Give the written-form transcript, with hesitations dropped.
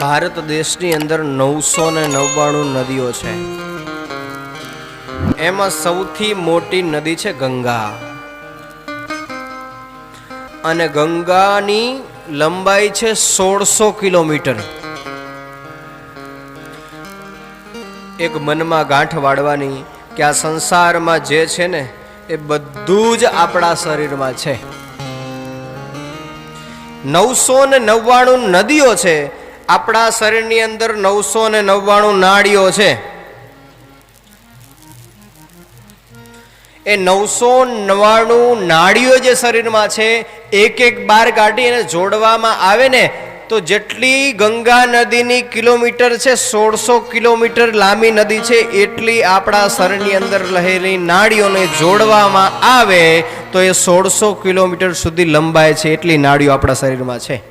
ભારત દેશની અંદર 999 નદીઓ છે. એમાં સૌથી મોટી નદી છે ગંગા. અને ગંગાની લંબાઈ છે 1600 કિલોમીટર. એક મનમાં ગાંઠ વાળવાની કે આ સંસારમાં જે છે ને એ બધું જ આપણા શરીરમાં છે. 999 નદીઓ છે. આપણા શરીરની અંદર 999 નાડીઓ છે. એ 999 નાડીઓ જે શરીરમાં છે, એક એક બાર કાઢી અને જોડવામાં આવે ને તો જેટલી ગંગા નદીની કિલોમીટર છે, 1600 કિલોમીટર લાંબી નદી છે, એટલી આપણા શરીરની અંદર રહેલી નાડીઓને જોડવામાં આવે તો એ 1600 કિલોમીટર સુધી લંબાય છે. એટલી નાડીઓ આપણા શરીરમાં છે.